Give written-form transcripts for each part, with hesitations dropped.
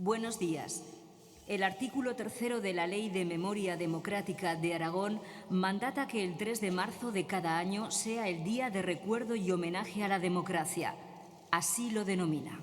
Buenos días. El artículo 3 de la Ley de Memoria Democrática de Aragón mandata que el 3 de marzo de cada año sea el Día de Recuerdo y Homenaje a la Democracia. Así lo denomina.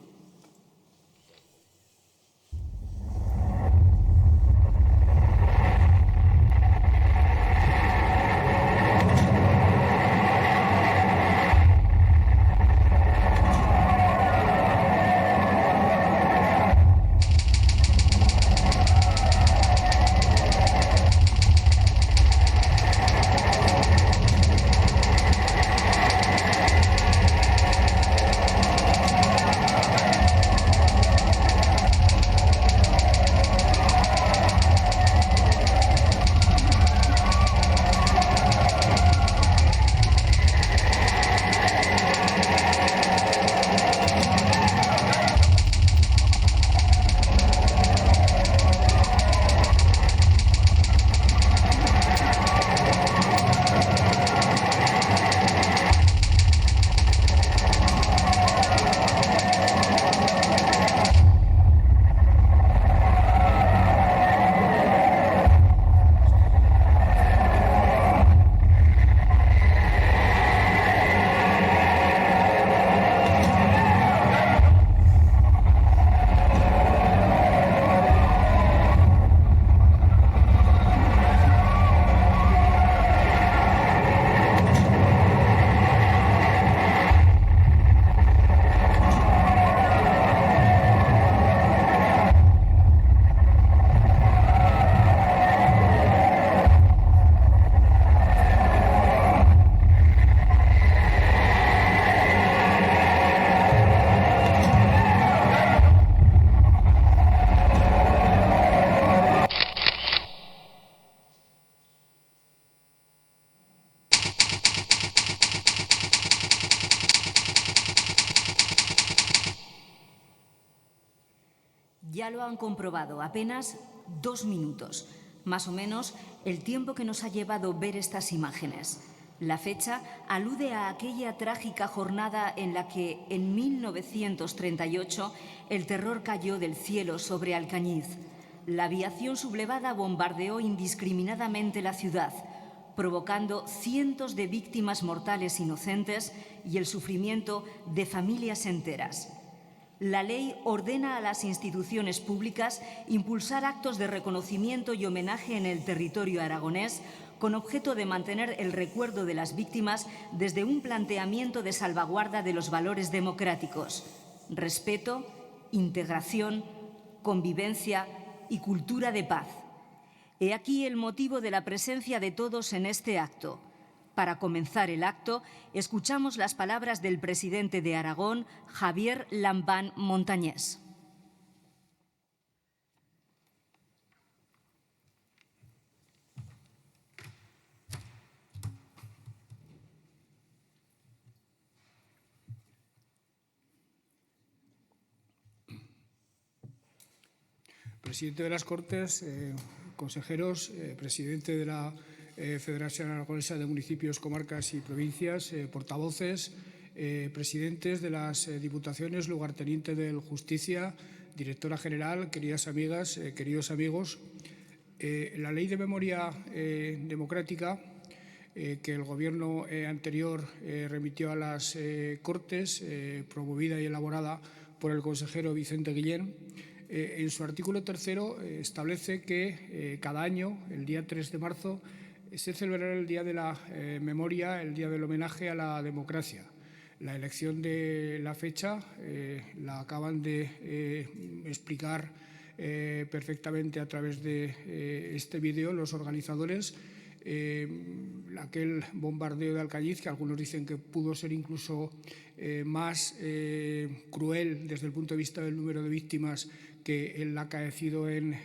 Ya lo han comprobado, apenas 2 minutos, más o menos el tiempo que nos ha llevado ver estas imágenes. La fecha alude a aquella trágica jornada en la que, en 1938, el terror cayó del cielo sobre Alcañiz. La aviación sublevada bombardeó indiscriminadamente la ciudad, provocando cientos de víctimas mortales inocentes y el sufrimiento de familias enteras. La ley ordena a las instituciones públicas impulsar actos de reconocimiento y homenaje en el territorio aragonés con objeto de mantener el recuerdo de las víctimas desde un planteamiento de salvaguarda de los valores democráticos: respeto, integración, convivencia y cultura de paz. He aquí el motivo de la presencia de todos en este acto. Para comenzar el acto, escuchamos las palabras del presidente de Aragón, Javier Lambán Montañés. Presidente de las Cortes, consejeros, presidente de la Federación Aragonesa de Municipios, Comarcas y Provincias, portavoces, presidentes de las diputaciones, lugarteniente del Justicia, directora general, queridas amigas, queridos amigos. La Ley de Memoria Democrática que el Gobierno anterior remitió a las Cortes, promovida y elaborada por el consejero Vicente Guillén, en su artículo 3 establece que cada año, el día 3 de marzo, se celebrará el Día de la Memoria, el Día del Homenaje a la Democracia. La elección de la fecha la acaban de explicar perfectamente a través de este vídeo los organizadores. Aquel bombardeo de Alcañiz, que algunos dicen que pudo ser incluso más cruel desde el punto de vista del número de víctimas que el acaecido en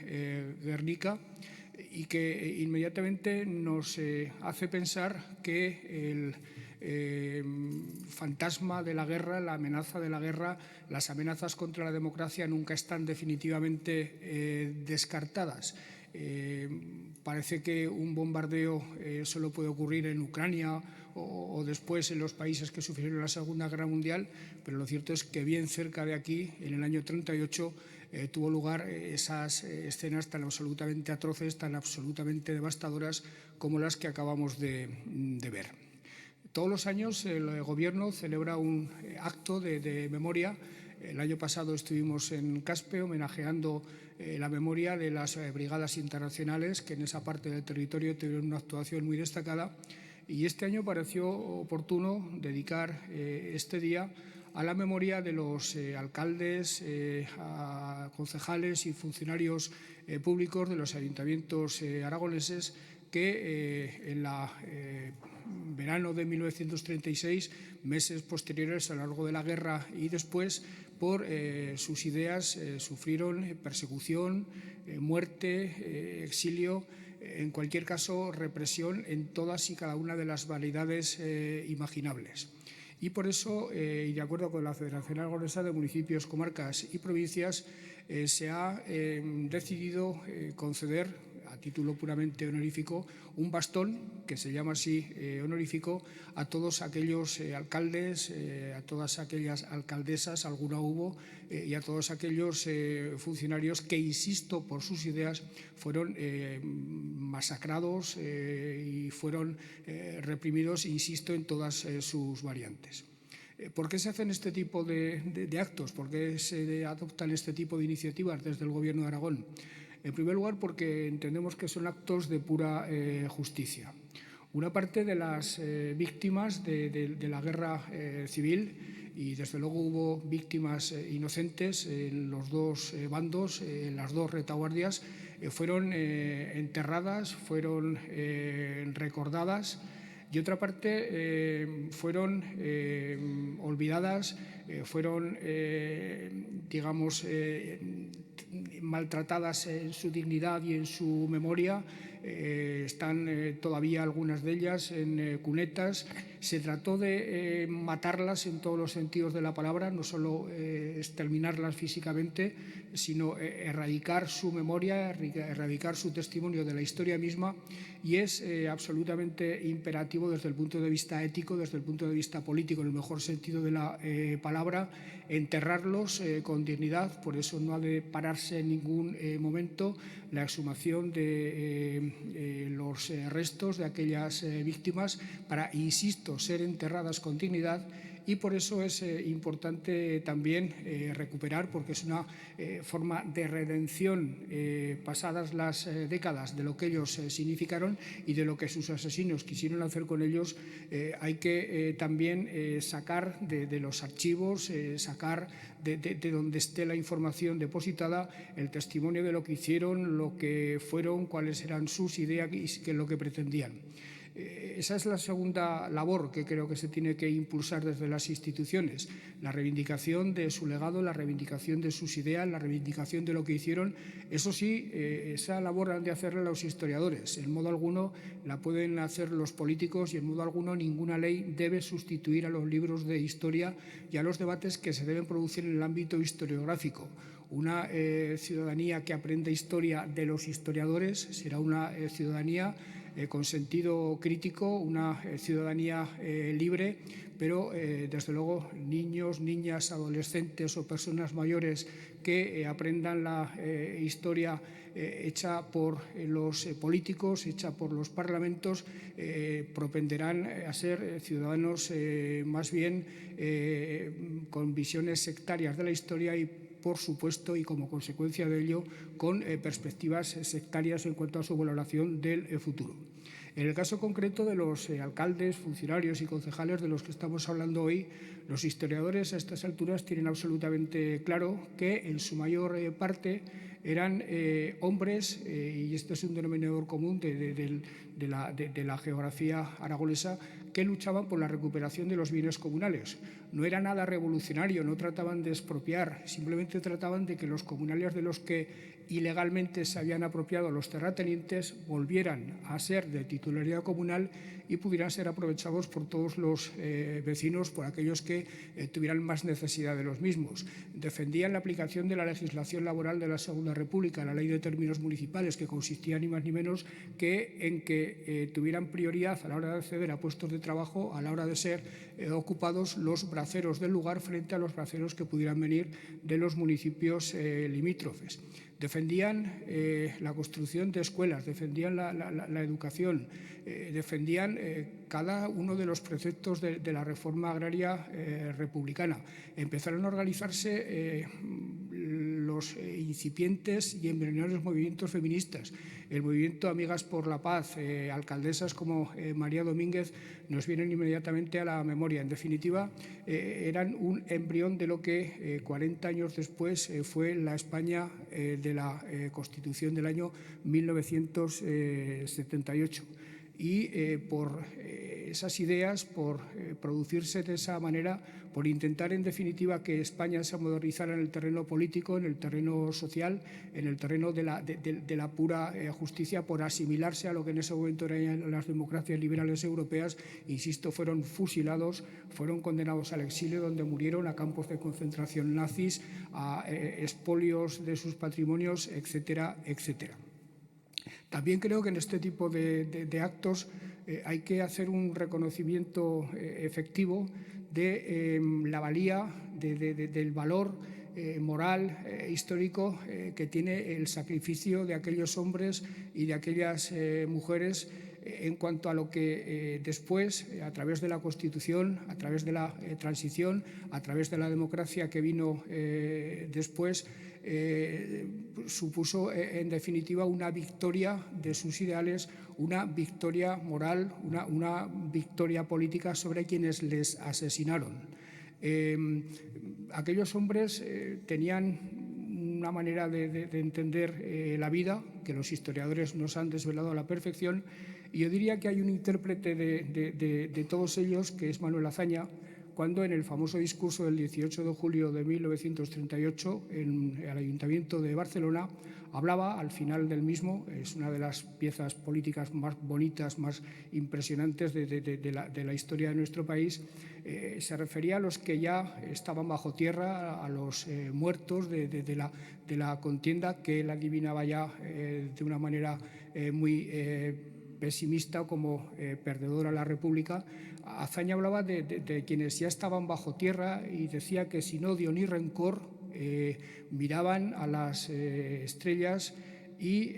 Guernica, y que inmediatamente nos hace pensar que el fantasma de la guerra, la amenaza de la guerra, las amenazas contra la democracia nunca están definitivamente descartadas. Parece que un bombardeo solo puede ocurrir en Ucrania o después en los países que sufrieron la Segunda Guerra Mundial, pero lo cierto es que bien cerca de aquí, en el año 38, tuvo lugar esas escenas tan absolutamente atroces, tan absolutamente devastadoras como las que acabamos de ver. Todos los años el Gobierno celebra un acto de memoria. El año pasado estuvimos en Caspe homenajeando la memoria de las brigadas internacionales que en esa parte del territorio tuvieron una actuación muy destacada, y este año pareció oportuno dedicar este día a la memoria de los alcaldes, a concejales y funcionarios públicos de los ayuntamientos aragoneses que en la verano de 1936, meses posteriores a lo largo de la guerra y después, por sus ideas sufrieron persecución, muerte, exilio, en cualquier caso represión en todas y cada una de las variedades imaginables. Y por eso, y de acuerdo con la Federación Aragonesa de Municipios, Comarcas y Provincias, se ha decidido conceder a título puramente honorífico un bastón, que se llama así honorífico, a todos aquellos alcaldes, a todas aquellas alcaldesas, alguna hubo, y a todos aquellos funcionarios que, insisto, por sus ideas fueron masacrados y fueron reprimidos, insisto, en todas sus variantes. ¿Por qué se hacen este tipo de actos? ¿Por qué se adoptan este tipo de iniciativas desde el Gobierno de Aragón? En primer lugar, porque entendemos que son actos de pura justicia. Una parte de las víctimas de la guerra civil, y desde luego hubo víctimas inocentes en los dos bandos, en las dos retaguardias, fueron enterradas, fueron recordadas, y otra parte fueron olvidadas, fueron, digamos, maltratadas en su dignidad y en su memoria. Están todavía algunas de ellas en cunetas. Se trató de matarlas en todos los sentidos de la palabra, no solo exterminarlas físicamente, sino erradicar su memoria, erradicar su testimonio de la historia misma, y es absolutamente imperativo desde el punto de vista ético, desde el punto de vista político, en el mejor sentido de la palabra, enterrarlos con dignidad. Por eso no ha de pararse en ningún momento la exhumación de los restos de aquellas víctimas para, insisto, ser enterradas con dignidad. Y por eso es importante también recuperar, porque es una forma de redención pasadas las décadas de lo que ellos significaron y de lo que sus asesinos quisieron hacer con ellos. Hay que también sacar de los archivos, sacar de donde esté la información depositada, el testimonio de lo que hicieron, lo que fueron, cuáles eran sus ideas y qué es lo que pretendían. Esa es la segunda labor que creo que se tiene que impulsar desde las instituciones: la reivindicación de su legado, la reivindicación de sus ideas, la reivindicación de lo que hicieron. Eso sí, esa labor han de hacerla los historiadores. En modo alguno la pueden hacer los políticos, y en modo alguno ninguna ley debe sustituir a los libros de historia y a los debates que se deben producir en el ámbito historiográfico. Una ciudadanía que aprenda historia de los historiadores será una ciudadanía con sentido crítico, una ciudadanía libre, pero desde luego niños, niñas, adolescentes o personas mayores que aprendan la historia hecha por los políticos, hecha por los parlamentos, propenderán a ser ciudadanos más bien con visiones sectarias de la historia y, por supuesto, y como consecuencia de ello, con perspectivas sectarias en cuanto a su valoración del futuro. En el caso concreto de los alcaldes, funcionarios y concejales de los que estamos hablando hoy, los historiadores a estas alturas tienen absolutamente claro que en su mayor parte eran hombres, y este es un denominador común de la geografía aragonesa, que luchaban por la recuperación de los bienes comunales. No era nada revolucionario, no trataban de expropiar, simplemente trataban de que los comunales de los que ilegalmente se habían apropiado los terratenientes volvieran a ser de titularidad comunal y pudieran ser aprovechados por todos los vecinos, por aquellos que tuvieran más necesidad de los mismos. Defendían la aplicación de la legislación laboral de la Segunda República, la Ley de Términos Municipales, que consistía ni más ni menos que en que tuvieran prioridad a la hora de acceder a puestos de trabajo, a la hora de ser ocupados los braceros del lugar frente a los braceros que pudieran venir de los municipios limítrofes. Defendían la construcción de escuelas, defendían la educación, defendían cada uno de los preceptos de la reforma agraria republicana. Empezaron a organizarse los incipientes y embrionarios movimientos feministas. El movimiento Amigas por la Paz, alcaldesas como María Domínguez nos vienen inmediatamente a la memoria. En definitiva, eran un embrión de lo que 40 años después fue la España de la Constitución del año 1978. Y por esas ideas, por producirse de esa manera, por intentar en definitiva que España se modernizara en el terreno político, en el terreno social, en el terreno de la pura justicia, por asimilarse a lo que en ese momento eran las democracias liberales europeas, insisto, fueron fusilados, fueron condenados al exilio, donde murieron, a campos de concentración nazis, a expolios de sus patrimonios, etcétera, etcétera. También creo que en este tipo de actos hay que hacer un reconocimiento efectivo de la valía, del valor moral, histórico que tiene el sacrificio de aquellos hombres y de aquellas mujeres en cuanto a lo que después, a través de la Constitución, a través de la transición, a través de la democracia que vino después, supuso en definitiva una victoria de sus ideales, una victoria moral, una victoria política sobre quienes les asesinaron. Aquellos hombres tenían una manera de entender la vida que los historiadores nos han desvelado a la perfección, y yo diría que hay un intérprete de todos ellos, que es Manuel Azaña, cuando en el famoso discurso del 18 de julio de 1938 en el Ayuntamiento de Barcelona hablaba, al final del mismo, es una de las piezas políticas más bonitas, más impresionantes de la historia de nuestro país, se refería a los que ya estaban bajo tierra, a los muertos de la contienda, que él adivinaba ya de una manera muy pesimista como perdedora la República. Azaña hablaba de quienes ya estaban bajo tierra y decía que sin odio ni rencor miraban a las estrellas y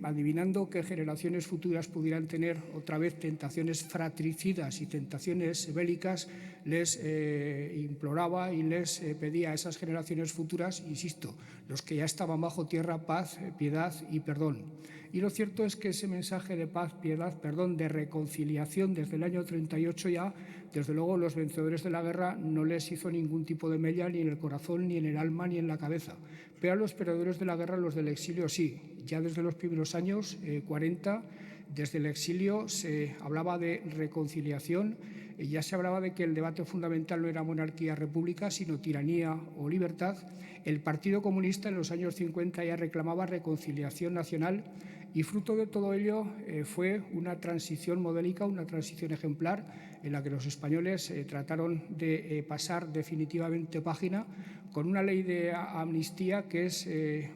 adivinando que generaciones futuras pudieran tener otra vez tentaciones fratricidas y tentaciones bélicas, les imploraba y les pedía a esas generaciones futuras, insisto, los que ya estaban bajo tierra, paz, piedad y perdón. Y lo cierto es que ese mensaje de paz, piedad, perdón, de reconciliación desde el año 38 ya, desde luego los vencedores de la guerra no les hizo ningún tipo de mella ni en el corazón, ni en el alma, ni en la cabeza. Pero a los perdedores de la guerra, los del exilio, sí. Ya desde los primeros años 40, desde el exilio se hablaba de reconciliación, ya se hablaba de que el debate fundamental no era monarquía-república, sino tiranía o libertad. El Partido Comunista en los años 50 ya reclamaba reconciliación nacional, y fruto de todo ello fue una transición modélica, una transición ejemplar, en la que los españoles trataron de pasar definitivamente página con una ley de amnistía que es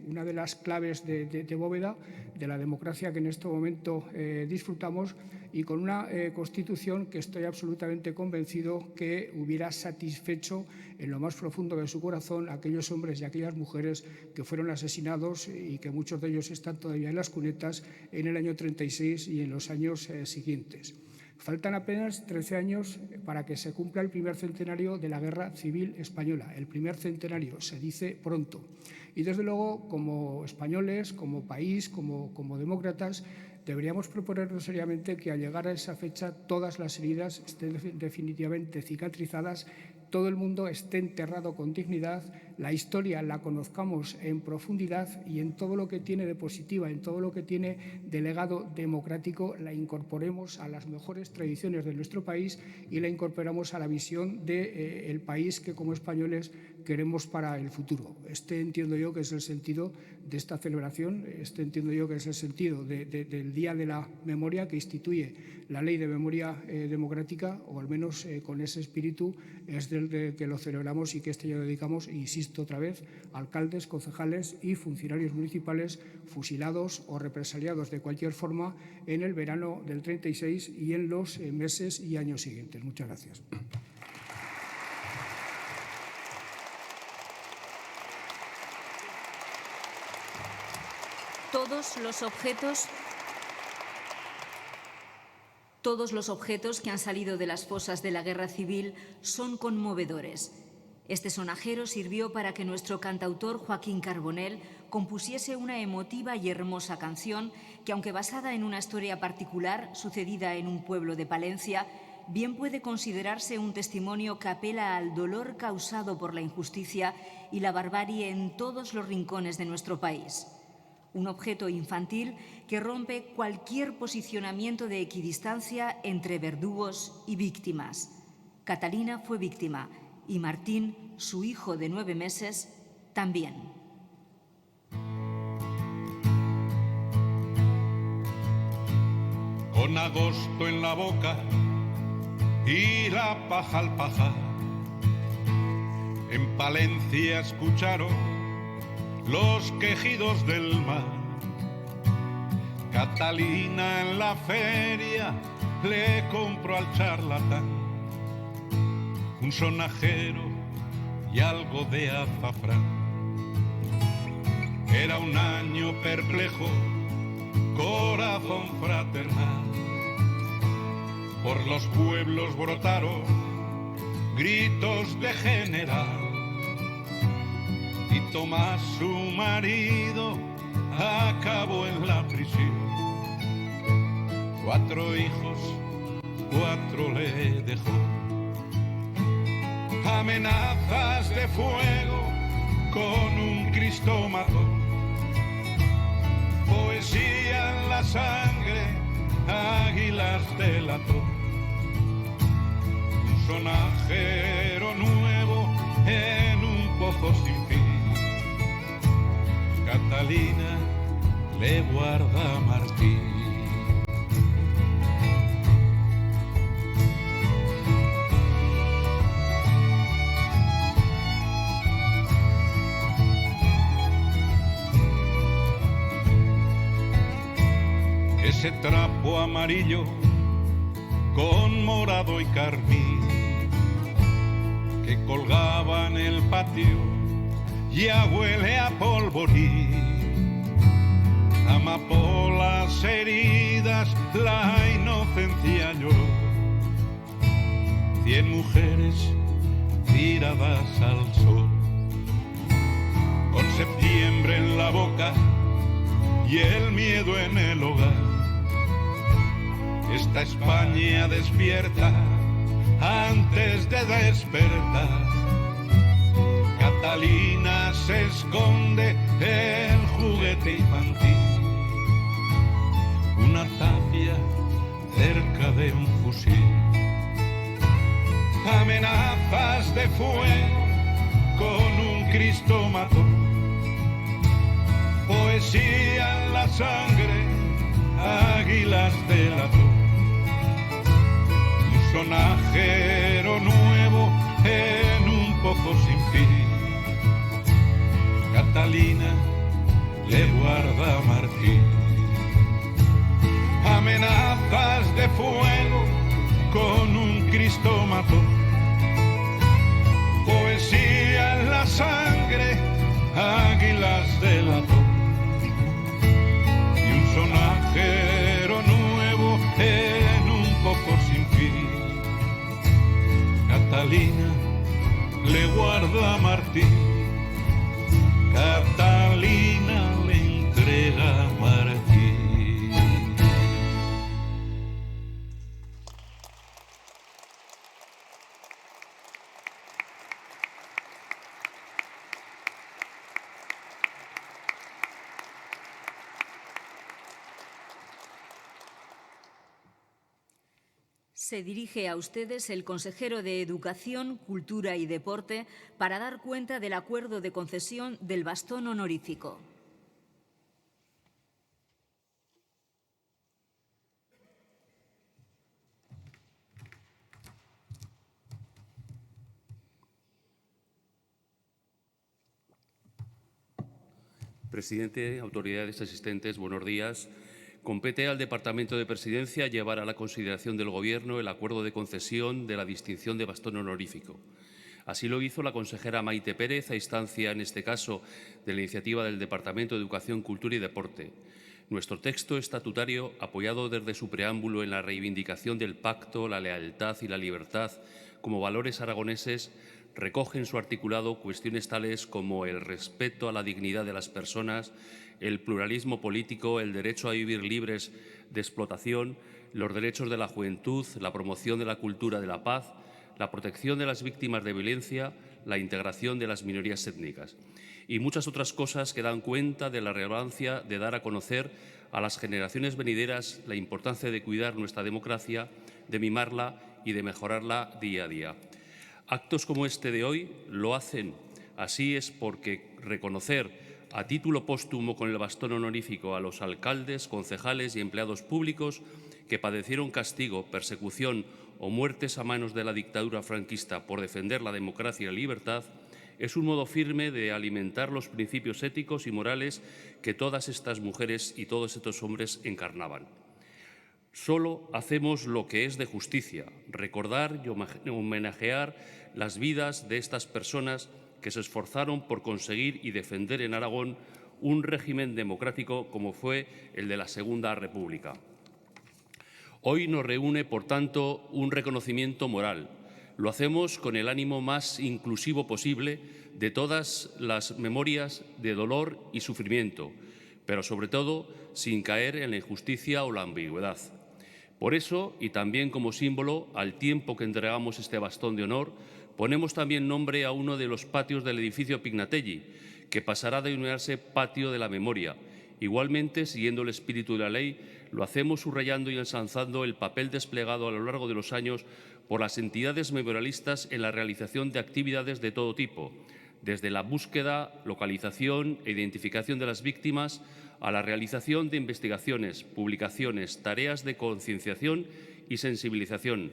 una de las claves de bóveda de la democracia que en este momento disfrutamos, y con una Constitución que estoy absolutamente convencido que hubiera satisfecho en lo más profundo de su corazón a aquellos hombres y aquellas mujeres que fueron asesinados y que muchos de ellos están todavía en las cunetas en el año 36 y en los años siguientes. Faltan apenas 13 años para que se cumpla el primer centenario de la Guerra Civil Española. El primer centenario, se dice pronto. Y desde luego, como españoles, como país, como demócratas, deberíamos proponernos seriamente que al llegar a esa fecha todas las heridas estén definitivamente cicatrizadas, todo el mundo esté enterrado con dignidad, la historia la conozcamos en profundidad y en todo lo que tiene de positiva, en todo lo que tiene de legado democrático, la incorporemos a las mejores tradiciones de nuestro país y la incorporamos a la visión del país que como españoles queremos para el futuro. Este entiendo yo que es el sentido de esta celebración, este entiendo yo que es el sentido del Día de la Memoria que instituye la Ley de Memoria Democrática, o al menos con ese espíritu es del que lo celebramos y que este año dedicamos, insisto otra vez, a alcaldes, concejales y funcionarios municipales fusilados o represaliados de cualquier forma en el verano del 36 y en los meses y años siguientes. Muchas gracias. Todos los objetos que han salido de las fosas de la guerra civil son conmovedores. Este sonajero sirvió para que nuestro cantautor Joaquín Carbonell compusiese una emotiva y hermosa canción que, aunque basada en una historia particular sucedida en un pueblo de Palencia, bien puede considerarse un testimonio que apela al dolor causado por la injusticia y la barbarie en todos los rincones de nuestro país. Un objeto infantil que rompe cualquier posicionamiento de equidistancia entre verdugos y víctimas. Catalina fue víctima y Martín, su hijo de 9 meses, también. Con agosto en la boca y la paja al pajar, en Palencia escucharon los quejidos del mar. Catalina en la feria le compró al charlatán un sonajero y algo de azafrán. Era un año perplejo, corazón fraternal. Por los pueblos brotaron gritos de general. Y Tomás, su marido, acabó en la prisión. 4 hijos, 4 le dejó. Amenazas de fuego con un Cristo mató. Poesía en la sangre, águilas delató. Un sonajero nuevo en un pozo sin fin. Catalina le guarda a Martín. Ese trapo amarillo con morado y carmín que colgaba en el patio ya huele a polvorín. Amapolas heridas, la inocencia lloró. 100 mujeres tiradas al sol, con septiembre en la boca y el miedo en el hogar. Esta España despierta antes de despertar. Catalina se esconde el juguete infantil, una tapia cerca de un fusil. Amenazas de fuego con un Cristo mató. Poesía en la sangre, águilas delató. Un sonajero nuevo en un pozo sin fin. Catalina le guarda a Martín. Amenazas de fuego con un Cristo mató. Poesía en la sangre, águilas delató. Y un sonajero nuevo en un pozo sin fin. Catalina le guarda a Martín. Catalina le entrega a Martín. Se dirige a ustedes el consejero de Educación, Cultura y Deporte para dar cuenta del acuerdo de concesión del bastón honorífico. Presidente, autoridades asistentes, buenos días. Compete al Departamento de Presidencia llevar a la consideración del Gobierno el acuerdo de concesión de la distinción de bastón honorífico. Así lo hizo la consejera Maite Pérez, a instancia, en este caso, de la iniciativa del Departamento de Educación, Cultura y Deporte. Nuestro texto estatutario, apoyado desde su preámbulo en la reivindicación del pacto, la lealtad y la libertad como valores aragoneses, recoge en su articulado cuestiones tales como el respeto a la dignidad de las personas, el pluralismo político, el derecho a vivir libres de explotación, los derechos de la juventud, la promoción de la cultura de la paz, la protección de las víctimas de violencia, la integración de las minorías étnicas y muchas otras cosas que dan cuenta de la relevancia de dar a conocer a las generaciones venideras la importancia de cuidar nuestra democracia, de mimarla y de mejorarla día a día. Actos como este de hoy lo hacen. Así es porque reconocer a título póstumo con el bastón honorífico a los alcaldes, concejales y empleados públicos que padecieron castigo, persecución o muertes a manos de la dictadura franquista por defender la democracia y la libertad es un modo firme de alimentar los principios éticos y morales que todas estas mujeres y todos estos hombres encarnaban. Solo hacemos lo que es de justicia, recordar y homenajear las vidas de estas personas que se esforzaron por conseguir y defender en Aragón un régimen democrático como fue el de la Segunda República. Hoy nos reúne, por tanto, un reconocimiento moral. Lo hacemos con el ánimo más inclusivo posible de todas las memorias de dolor y sufrimiento, pero sobre todo sin caer en la injusticia o la ambigüedad. Por eso, y también como símbolo, al tiempo que entregamos este bastón de honor, ponemos también nombre a uno de los patios del edificio Pignatelli, que pasará a denominarse Patio de la Memoria. Igualmente, siguiendo el espíritu de la ley, lo hacemos subrayando y ensalzando el papel desplegado a lo largo de los años por las entidades memorialistas en la realización de actividades de todo tipo, desde la búsqueda, localización e identificación de las víctimas a la realización de investigaciones, publicaciones, tareas de concienciación y sensibilización.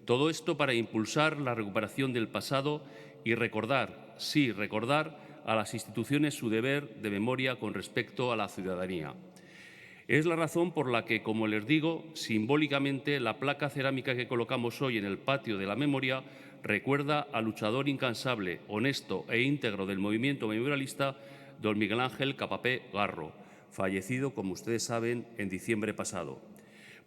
Todo esto para impulsar la recuperación del pasado y recordar, sí, recordar a las instituciones su deber de memoria con respecto a la ciudadanía. Es la razón por la que, como les digo, simbólicamente la placa cerámica que colocamos hoy en el patio de la memoria recuerda al luchador incansable, honesto e íntegro del movimiento memorialista, don Miguel Ángel Capapé Garro, fallecido, como ustedes saben, en diciembre pasado.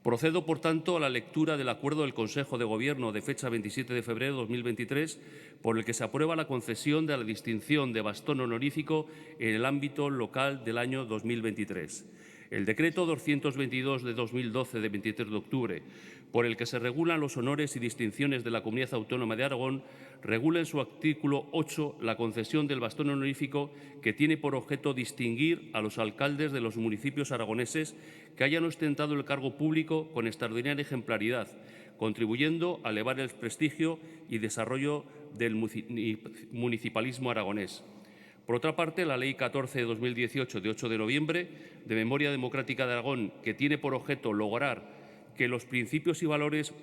Procedo, por tanto, a la lectura del acuerdo del Consejo de Gobierno de fecha 27 de febrero de 2023, por el que se aprueba la concesión de la distinción de bastón honorífico en el ámbito local del año 2023. El Decreto 222 de 2012, de 23 de octubre, por el que se regulan los honores y distinciones de la Comunidad Autónoma de Aragón, regula en su artículo 8 la concesión del bastón honorífico, que tiene por objeto distinguir a los alcaldes de los municipios aragoneses que hayan ostentado el cargo público con extraordinaria ejemplaridad, contribuyendo a elevar el prestigio y desarrollo del municipalismo aragonés. Por otra parte, la Ley 14 de 2018, de 8 de noviembre, de Memoria Democrática de Aragón, que tiene por objeto lograr que los principios y valores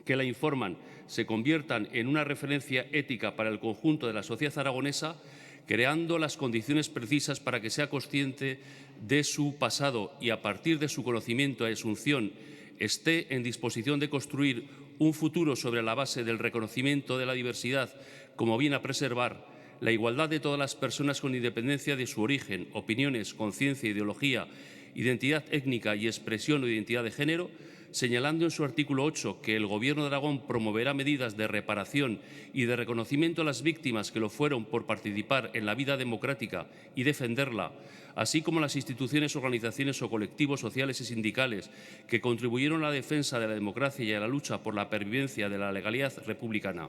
que la informan se conviertan en una referencia ética para el conjunto de la sociedad aragonesa, creando las condiciones precisas para que sea consciente de su pasado y, a partir de su conocimiento y asunción, esté en disposición de construir un futuro sobre la base del reconocimiento de la diversidad como bien a preservar, la igualdad de todas las personas con independencia de su origen, opiniones, conciencia, ideología, identidad étnica y expresión o identidad de género, señalando en su artículo 8 que el Gobierno de Aragón promoverá medidas de reparación y de reconocimiento a las víctimas que lo fueron por participar en la vida democrática y defenderla, así como las instituciones, organizaciones o colectivos sociales y sindicales que contribuyeron a la defensa de la democracia y a la lucha por la pervivencia de la legalidad republicana.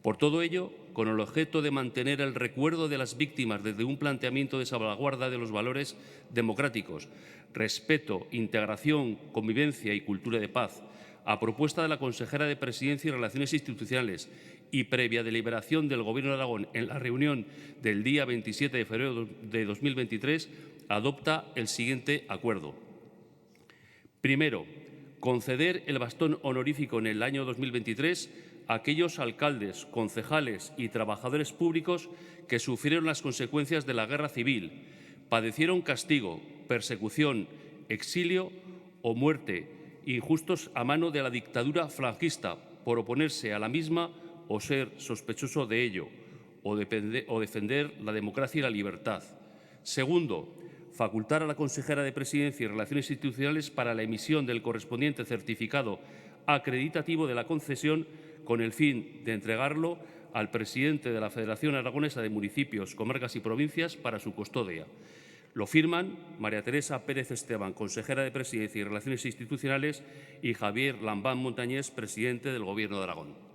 Por todo ello, con el objeto de mantener el recuerdo de las víctimas desde un planteamiento de salvaguarda de los valores democráticos, respeto, integración, convivencia y cultura de paz, a propuesta de la consejera de Presidencia y Relaciones Institucionales y previa deliberación del Gobierno de Aragón en la reunión del día 27 de febrero de 2023, adopta el siguiente acuerdo. Primero, conceder el bastón honorífico en el año 2023 a aquellos alcaldes, concejales y trabajadores públicos que sufrieron las consecuencias de la guerra civil, padecieron castigo, persecución, exilio o muerte injustos a mano de la dictadura franquista por oponerse a la misma o ser sospechoso de ello, o defender la democracia y la libertad. Segundo, facultar a la consejera de Presidencia y Relaciones Institucionales para la emisión del correspondiente certificado acreditativo de la concesión con el fin de entregarlo al presidente de la Federación Aragonesa de Municipios, Comarcas y Provincias para su custodia. Lo firman María Teresa Pérez Esteban, consejera de Presidencia y Relaciones Institucionales, y Javier Lambán Montañés, presidente del Gobierno de Aragón.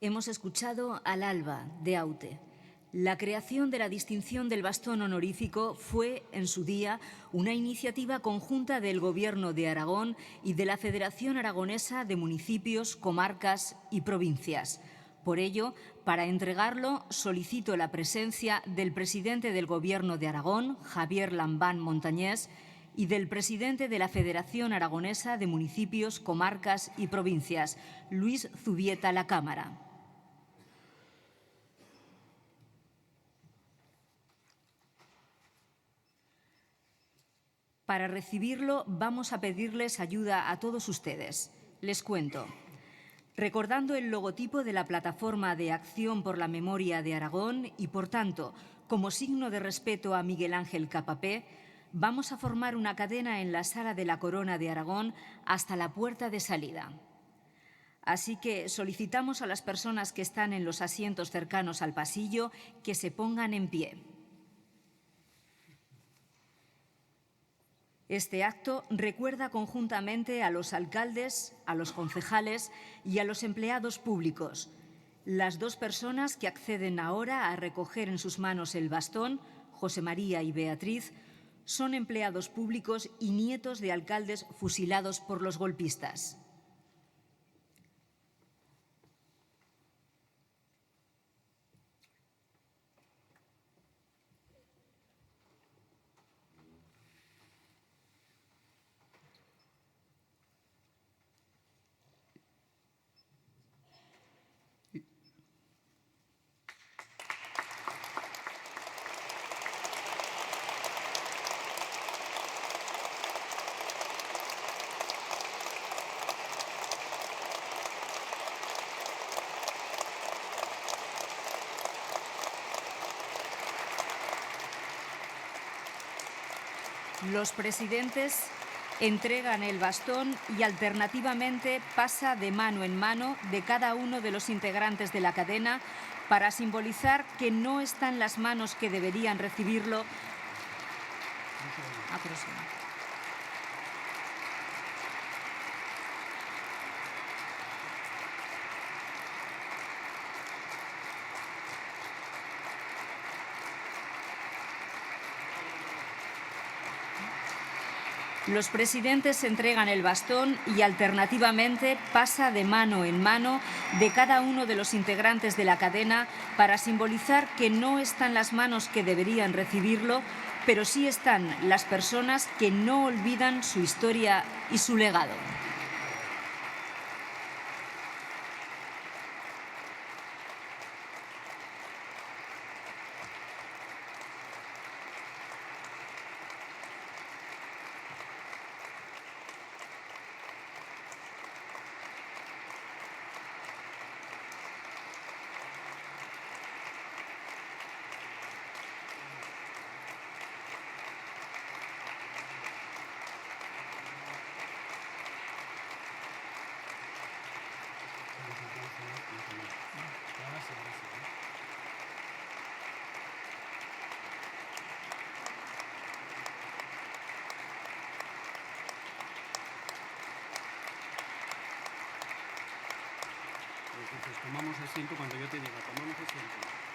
Hemos escuchado al alba de Aute. La creación de la distinción del bastón honorífico fue, en su día, una iniciativa conjunta del Gobierno de Aragón y de la Federación Aragonesa de Municipios, Comarcas y Provincias. Por ello, para entregarlo, solicito la presencia del presidente del Gobierno de Aragón, Javier Lambán Montañés, y del presidente de la Federación Aragonesa de Municipios, Comarcas y Provincias, Luis Zubieta La Cámara. Para recibirlo vamos a pedirles ayuda a todos ustedes. Les cuento. Recordando el logotipo de la Plataforma de Acción por la Memoria de Aragón y, por tanto, como signo de respeto a Miguel Ángel Capapé, vamos a formar una cadena en la Sala de la Corona de Aragón hasta la puerta de salida. Así que solicitamos a las personas que están en los asientos cercanos al pasillo que se pongan en pie. Este acto recuerda conjuntamente a los alcaldes, a los concejales y a los empleados públicos. Las dos personas que acceden ahora a recoger en sus manos el bastón, José María y Beatriz, son empleados públicos y nietos de alcaldes fusilados por los golpistas. Los presidentes entregan el bastón y alternativamente pasa de mano en mano de cada uno de los integrantes de la cadena para simbolizar que no están las manos que deberían recibirlo. Los presidentes entregan el bastón y alternativamente pasa de mano en mano de cada uno de los integrantes de la cadena para simbolizar que no están las manos que deberían recibirlo, pero sí están las personas que no olvidan su historia y su legado. Entonces, tomamos asiento cuando yo te diga, tomamos asiento.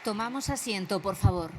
Tomamos asiento, por favor.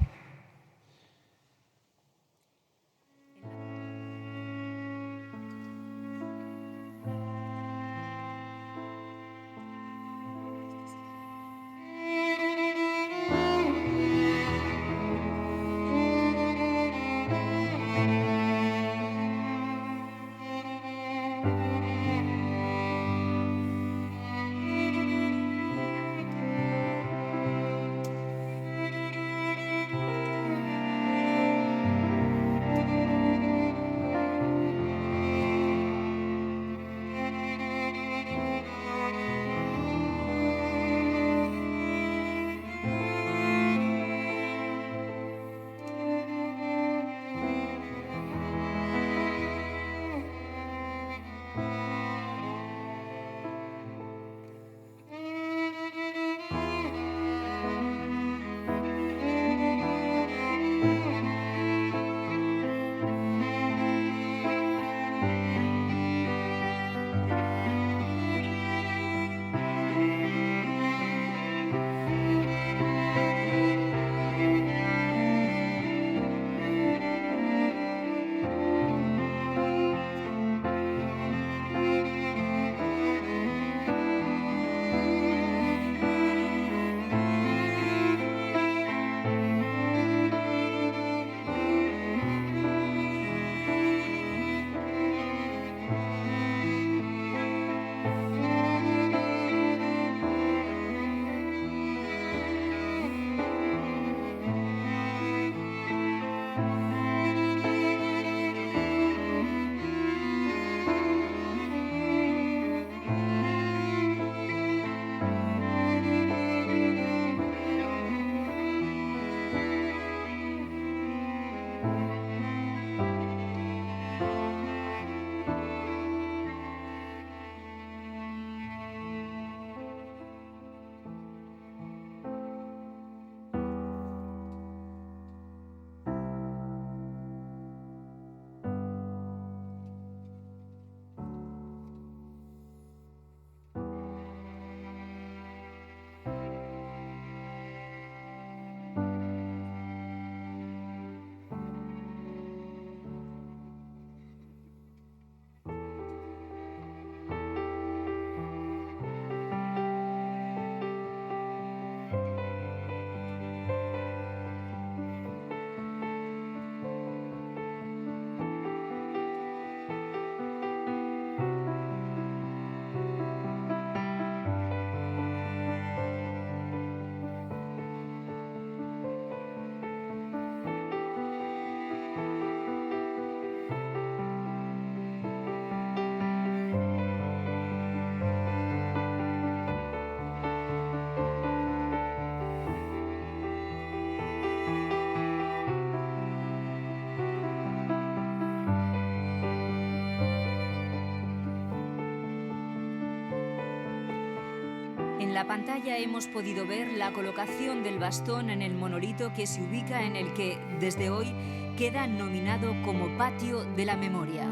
En la pantalla hemos podido ver la colocación del bastón en el monolito que se ubica en el que, desde hoy, queda nominado como Patio de la Memoria.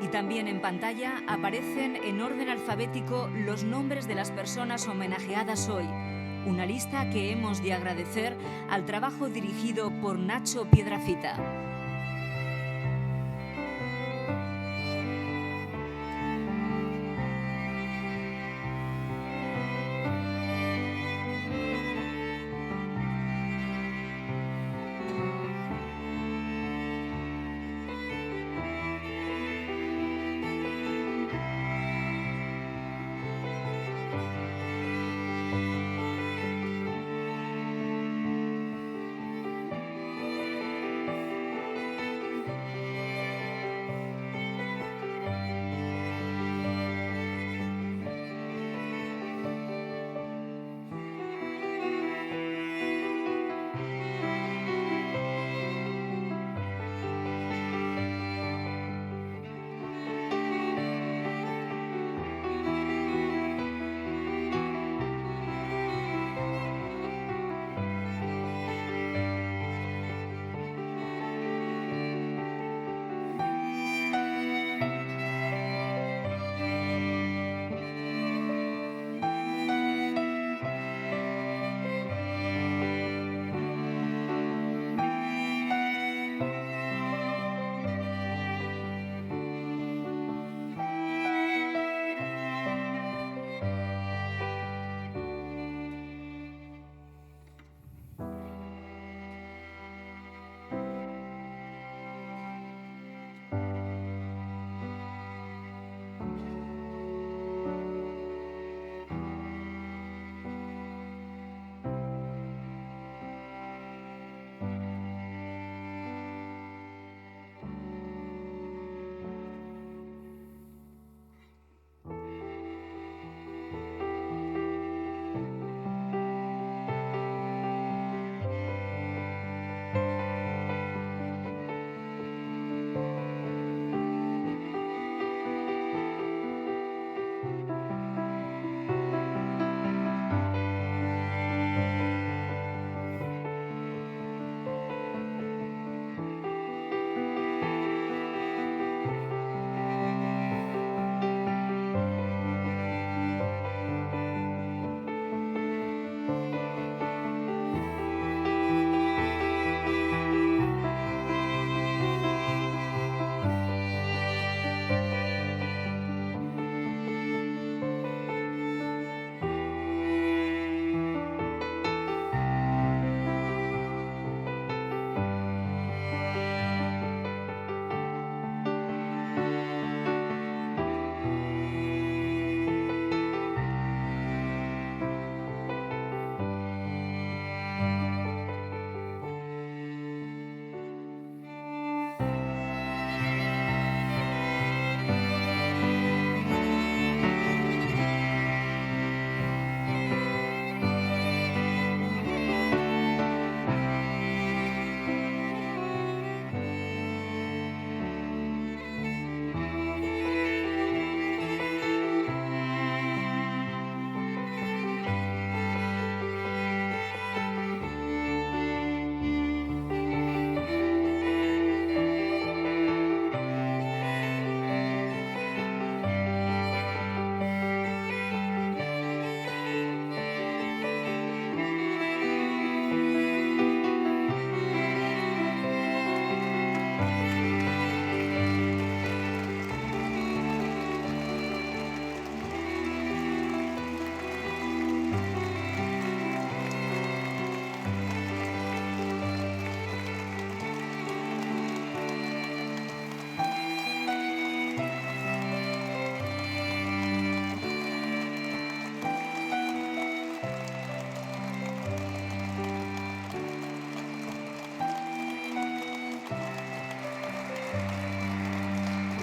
Y también en pantalla aparecen en orden alfabético los nombres de las personas homenajeadas hoy, una lista que hemos de agradecer al trabajo dirigido por Nacho Piedrafita.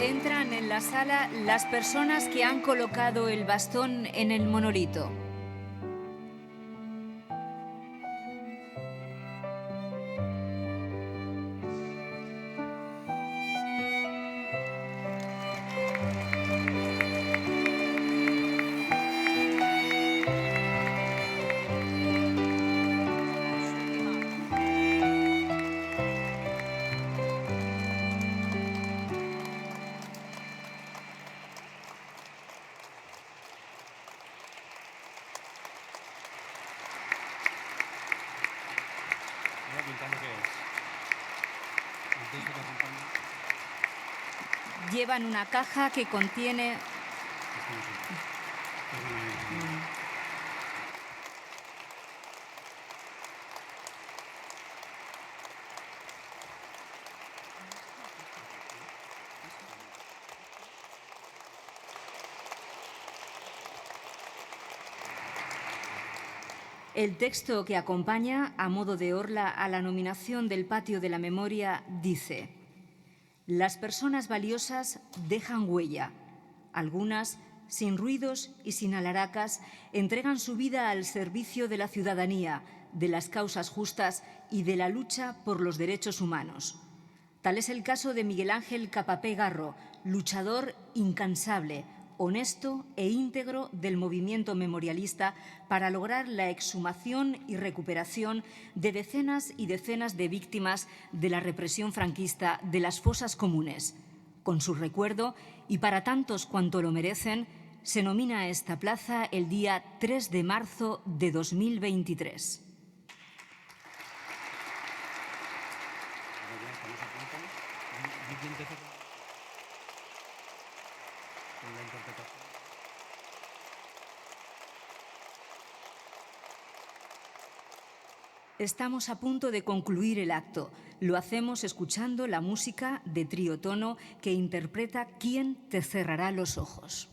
Entran en la sala las personas que han colocado el bastón en el monolito. llevan una caja que contiene... El texto que acompaña, a modo de orla a la nominación del Patio de la Memoria, dice: las personas valiosas dejan huella. Algunas, sin ruidos y sin alaracas, entregan su vida al servicio de la ciudadanía, de las causas justas y de la lucha por los derechos humanos. Tal es el caso de Miguel Ángel Capapé Garro, luchador incansable, honesto e íntegro del movimiento memorialista para lograr la exhumación y recuperación de decenas y decenas de víctimas de la represión franquista de las fosas comunes. Con su recuerdo, y para tantos cuanto lo merecen, se nomina a esta plaza el día 3 de marzo de 2023. Estamos a punto de concluir el acto. Lo hacemos escuchando la música de Trío Tono que interpreta ¿Quién te cerrará los ojos?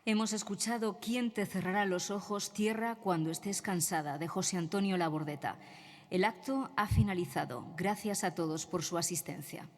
Hemos escuchado ¿Quién te cerrará los ojos, tierra, cuando estés cansada?, de José Antonio Labordeta. El acto ha finalizado. Gracias a todos por su asistencia.